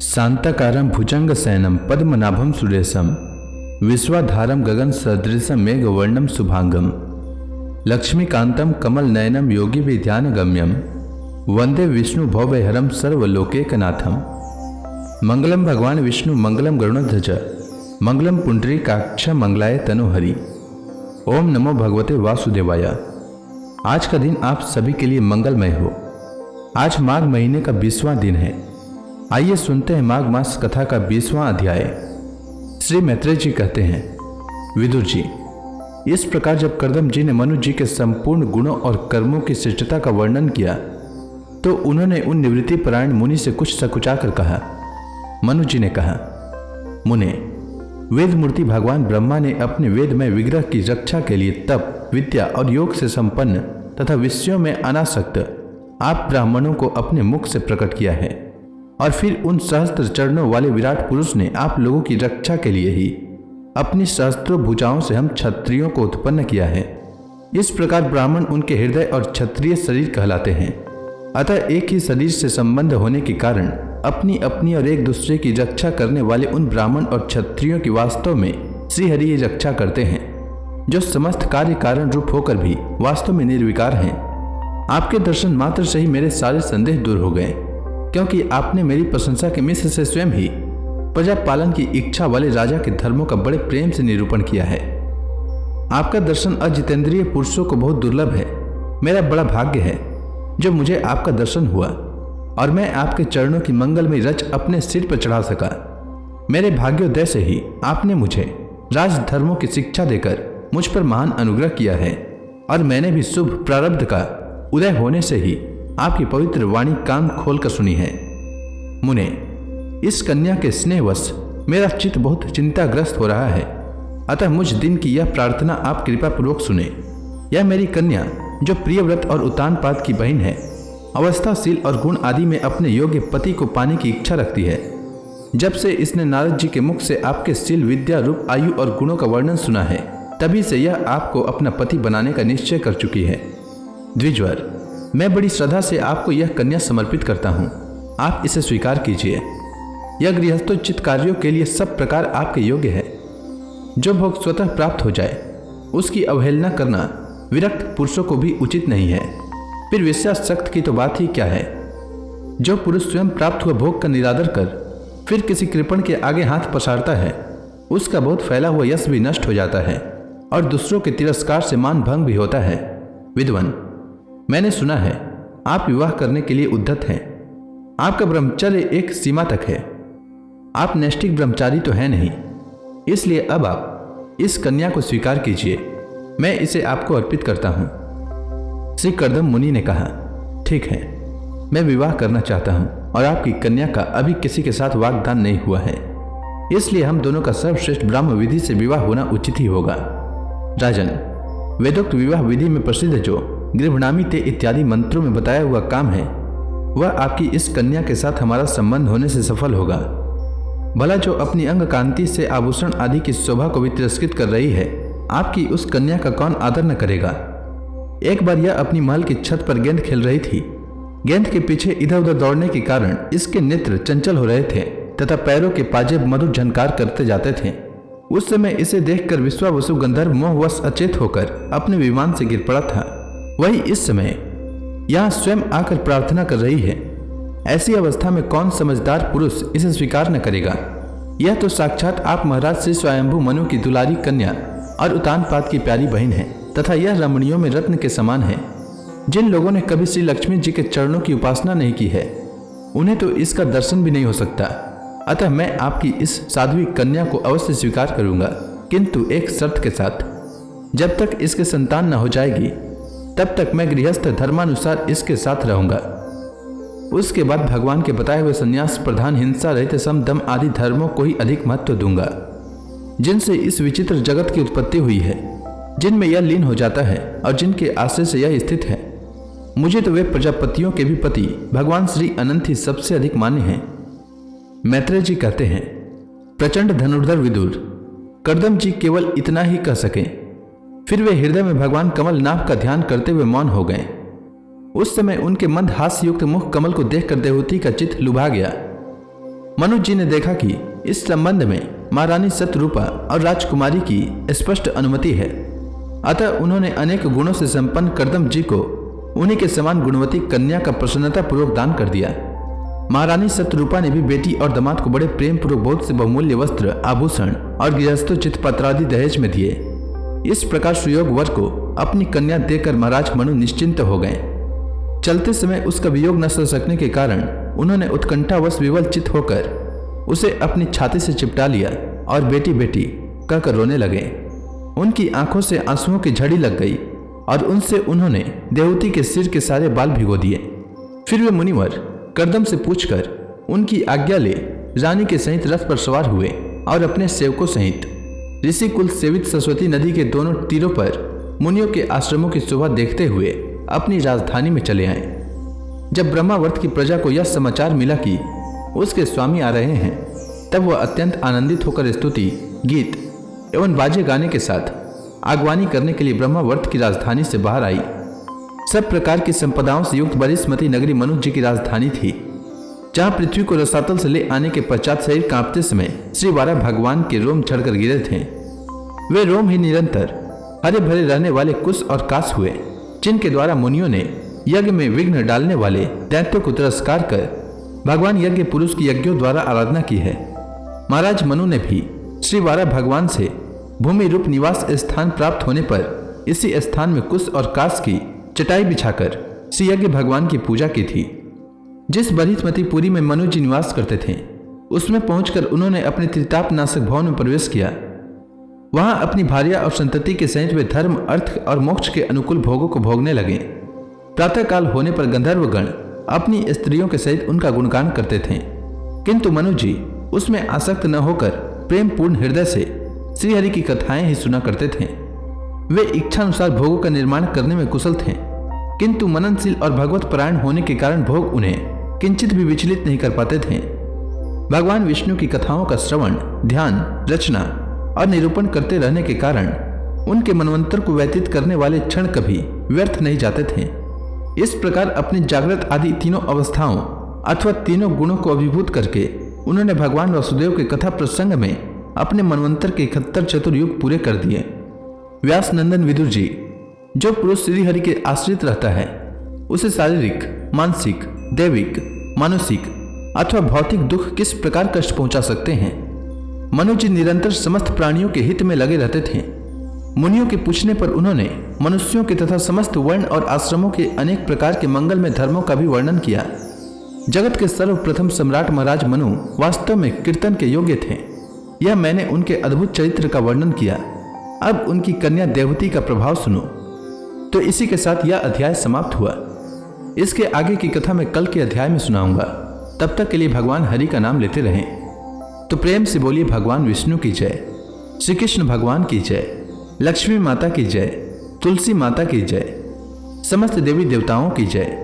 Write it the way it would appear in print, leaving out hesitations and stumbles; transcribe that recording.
शांताकारं भुजंगशयनं पद्मनाभं सुरेशं विश्वाधारं गगनसदृशं मेघवर्णं शुभांगं लक्ष्मीकान्तं कमलनयनं योगिभिध्यानगम्यं वंदे विष्णु भवभयहरं सर्वलोकैकनाथं। मंगलम भगवान विष्णु मंगलम गरुड़ध्वज मंगलम पुंडरीकाक्ष मंगलाय तनोहरि। ओम नमो भगवते वासुदेवाय। आज का दिन आप सभी के लिए मंगलमय हो। आज माघ महीने का 20वां दिन है। आइए सुनते हैं माघ मास कथा का 20वां अध्याय। श्री मैत्रेय जी कहते हैं, विदुर जी, इस प्रकार जब कर्दम जी ने मनु जी के संपूर्ण गुणों और कर्मों की श्रेष्ठता का वर्णन किया तो उन्होंने उन निवृत्ति परायण मुनि से कुछ सकुचाकर कहा। मनु जी ने कहा, मुने, वेद मूर्ति भगवान ब्रह्मा ने अपने वेदमय विग्रह की रक्षा के लिए तप, विद्या और योग से संपन्न तथा विषयों में अनासक्त आप ब्राह्मणों को अपने मुख से प्रकट किया है और फिर उन सहस्त्र चरणों वाले विराट पुरुष ने आप लोगों की रक्षा के लिए ही अपनी सहस्त्रों भुजाओं से हम क्षत्रियों को उत्पन्न किया है। इस प्रकार ब्राह्मण उनके हृदय और क्षत्रिय शरीर कहलाते हैं। अतः एक ही शरीर से संबंध होने के कारण अपनी अपनी और एक दूसरे की रक्षा करने वाले उन ब्राह्मण और क्षत्रियों की वास्तव में श्रीहरि ही रक्षा करते हैं, जो समस्त कार्य कारण रूप होकर भी वास्तव में निर्विकार हैं। आपके दर्शन मात्र से ही मेरे सारे संदेह दूर हो गए, क्योंकि आपने मेरी प्रशंसा के मिश्र से स्वयं ही प्रजा पालन की इच्छा वाले राजा के धर्मों का बड़े प्रेम से निरूपण किया है। आपका दर्शन अजितेंद्रिय पुरुषों को बहुत दुर्लभ है। मेरा बड़ा भाग्य है जो मुझे आपका दर्शन हुआ और मैं आपके चरणों की मंगलमय रच अपने सिर पर चढ़ा सका। मेरे भाग्योदय से ही आपने मुझे राजधर्मों की शिक्षा देकर मुझ पर महान अनुग्रह किया है और मैंने भी शुभ प्रारब्ध का उदय होने से ही आपकी पवित्र वाणी कान खोलकर सुनी है। मुने, इस कन्या के स्नेहवश मेरा चित्त बहुत चिंताग्रस्त हो रहा है, अतः मुझ दिन की यह प्रार्थना आप कृपा पूर्वक सुने। यह मेरी कन्या, जो प्रियव्रत और उतानपाद की बहन है, अवस्थाशील और गुण आदि में अपने योग्य पति को पाने की इच्छा रखती है। जब से इसने नारद जी के मुख से आपके शील, विद्या, रूप, आयु और गुणों का वर्णन सुना है, तभी से यह आपको अपना पति बनाने का निश्चय कर चुकी है। द्विजवर, मैं बड़ी श्रद्धा से आपको यह कन्या समर्पित करता हूँ। आप इसे स्वीकार कीजिए। यह गृहस्थोचित कार्यों के लिए सब प्रकार आपके योग्य है। जो भोग स्वतः प्राप्त हो जाए उसकी अवहेलना करना विरक्त पुरुषों को भी उचित नहीं है। फिर विषयासक्त की तो बात ही क्या है। जो पुरुष स्वयं प्राप्त हुआ भोग का निरादर कर फिर किसी कृपण के आगे हाथ पसारता है, उसका बहुत फैला हुआ यश भी नष्ट हो जाता है और दूसरों के तिरस्कार से मान भंग भी होता है। विद्वान, मैंने सुना है आप विवाह करने के लिए उद्यत हैं। आपका ब्रह्मचर्य एक सीमा तक है। आप नैष्ठिक ब्रह्मचारी तो हैं नहीं, इसलिए अब आप इस कन्या को स्वीकार कीजिए। मैं इसे आपको अर्पित करता हूँ। श्री कर्दम मुनि ने कहा, ठीक है, मैं विवाह करना चाहता हूँ और आपकी कन्या का अभी किसी के साथ वाग्दान नहीं हुआ है, इसलिए हम दोनों का सर्वश्रेष्ठ ब्राह्म विधि से विवाह होना उचित ही होगा। राजन, वेदोक्त विवाह विधि में प्रसिद्ध जो गृभणामी ते इत्यादि मंत्रों में बताया हुआ काम है, वह आपकी इस कन्या के साथ हमारा संबंध होने से सफल होगा। भला जो अपनी अंग कांति से आभूषण आदि की शोभा को भी तिरस्कृत कर रही है, आपकी उस कन्या का कौन आदर न करेगा। एक बार यह अपनी महल की छत पर गेंद खेल रही थी। गेंद के पीछे इधर उधर दौड़ने के कारण इसके नेत्र चंचल हो रहे थे तथा पैरों के पाजेब मधुर झनकार करते जाते थे। उस समय इसे देखकर विश्वावसु गंधर्व मोहवश अचेत होकर अपने विमान से गिर पड़ा था। वही इस समय यहाँ स्वयं आकर प्रार्थना कर रही है। ऐसी अवस्था में कौन समझदार पुरुष इसे स्वीकार न करेगा। यह तो साक्षात आप महाराज श्री स्वयंभू मनु की दुलारी कन्या और उतानपाद की प्यारी बहन है तथा यह रमणियों में रत्न के समान है। जिन लोगों ने कभी श्री लक्ष्मी जी के चरणों की उपासना नहीं की है, उन्हें तो इसका दर्शन भी नहीं हो सकता। अतः मैं आपकी इस साध्वी कन्या को अवश्य स्वीकार करूंगा, किंतु एक शर्त के साथ। जब तक इसके संतान न हो जाएगी तब तक मैं गृहस्थ धर्मानुसार इसके साथ रहूंगा। उसके बाद भगवान के बताए हुए संन्यास प्रधान हिंसा रहित सम दम आदि धर्मों को ही अधिक महत्व दूंगा, जिनसे इस विचित्र जगत की उत्पत्ति हुई है, जिनमें यह लीन हो जाता है और जिनके आश्रय से यह स्थित है। मुझे तो वे प्रजापतियों के भी पति भगवान श्री अनंत ही सबसे अधिक मान्य हैं। मैत्रेय जी कहते हैं, प्रचंड धनुर्धर विदुर, कर्दम जी केवल इतना ही कह सके। फिर वे हृदय में भगवान कमलनाभ का ध्यान करते हुए मौन हो गए। उस समय उनके मंद हास्य युक्त मुख कमल को देखकर देवहूति का चित्त लुभा गया। मनुज जी ने देखा कि इस संबंध में महारानी सतरूपा और राजकुमारी की स्पष्ट अनुमति है। अतः उन्होंने अनेक गुणों से संपन्न करदम जी को उन्हीं के समान गुणवती कन्या का प्रसन्नता पूर्वक दान कर दिया। महारानी सतरूपा ने भी बेटी और दामाद को बड़े प्रेम पूर्वक बहुत से बहुमूल्य वस्त्र, आभूषण और गृहस्थोचित पत्रादि दहेज में दिए। इस प्रकार सुयोग वर को अपनी कन्या देकर महाराज मनु निश्चिंत हो गए। चलते समय उसका वियोग न सह सकने के कारण उन्होंने उत्कंठावश विवल चित होकर उसे अपनी छाती से चिपटा लिया और बेटी बेटी कहकर रोने लगे। उनकी आंखों से आंसुओं की झड़ी लग गई और उनसे उन्होंने देवती के सिर के सारे बाल भिगो दिए। फिर वे मुनिवर करदम से पूछकर उनकी आज्ञा ले रानी के सहित रथ पर सवार हुए और अपने सेवकों सहित ऋषि कुल सेवित सरस्वती नदी के दोनों तीरों पर मुनियों के आश्रमों की शोभा देखते हुए अपनी राजधानी में चले आए। जब ब्रह्मावर्त की प्रजा को यह समाचार मिला कि उसके स्वामी आ रहे हैं, तब वह अत्यंत आनंदित होकर स्तुति, गीत एवं बाजे गाने के साथ आगवानी करने के लिए ब्रह्मावर्त की राजधानी से बाहर आई। सब प्रकार की संपदाओं से युक्त बरिष्मती नगरी मनुज जी की राजधानी थी, जहां पृथ्वी को रसातल से ले आने के पश्चात शरीर कांपते समय श्री वारा भगवान के रोम झड़कर गिरे थे। वे रोम ही निरंतर हरे भरे रहने वाले कुश और काश हुए, जिनके द्वारा मुनियों ने यज्ञ में विघ्न डालने वाले दैत्यों को तिरस्कार कर भगवान यज्ञ पुरुष की यज्ञों द्वारा आराधना की है। महाराज मनु ने भी श्री वारा भगवान से भूमि रूप निवास स्थान प्राप्त होने पर इसी स्थान में कुश और काश की चटाई बिछाकर श्री यज्ञ भगवान की पूजा की थी। जिस बरिष्मती पुरी में मनु जी निवास करते थे, उसमें पहुंचकर उन्होंने अपने त्रिताप नाशक भवन में प्रवेश किया। वहां अपनी भार्या और संतति के सहित वे धर्म, अर्थ और मोक्ष के अनुकूल भोगों को भोगने लगे। प्रातःकाल होने पर गंधर्वगण अपनी स्त्रियों के सहित उनका गुणगान करते थे, किंतु मनु जी उसमें आसक्त न होकर प्रेम पूर्ण हृदय से श्रीहरि की कथाएं ही सुना करते थे। वे इच्छानुसार भोगों का निर्माण करने में कुशल थे, किंतु मननशील और भगवत परायण होने के कारण भोग उन्हें किंचित भी विचलित नहीं कर पाते थे। भगवान विष्णु की कथाओं का श्रवण, ध्यान, रचना और निरूपण करते रहने के कारण उनके मनवंतर को व्यतीत करने वाले क्षण कभी व्यर्थ नहीं जाते थे। इस प्रकार अपनी जागृत आदि तीनों अवस्थाओं अथवा तीनों गुणों को अभिभूत करके उन्होंने भगवान वासुदेव के कथा प्रसंग में अपने मनवंतर के 71 चतुर्युग पूरे कर दिए। व्यास नंदन विदुर जी, जो पुरुष श्रीहरि के आश्रित रहता है, उसे शारीरिक, मानसिक, दैविक, मानसिक अथवा भौतिक दुख किस प्रकार कष्ट पहुंचा सकते हैं। मनु जी निरंतर समस्त प्राणियों के हित में लगे रहते थे। मुनियों के पूछने पर उन्होंने मनुष्यों के तथा समस्त वर्ण और आश्रमों के अनेक प्रकार के मंगलमय धर्मों का भी वर्णन किया। जगत के सर्वप्रथम सम्राट महाराज मनु वास्तव में कीर्तन के योग्य थे। यह मैंने उनके अद्भुत चरित्र का वर्णन किया। अब उनकी कन्या देवती का प्रभाव सुनो। तो इसी के साथ यह अध्याय समाप्त हुआ। इसके आगे की कथा मैं कल के अध्याय में सुनाऊंगा। तब तक के लिए भगवान हरि का नाम लेते रहें। तो प्रेम से बोलिए भगवान विष्णु की जय, श्री कृष्ण भगवान की जय, लक्ष्मी माता की जय, तुलसी माता की जय, समस्त देवी देवताओं की जय।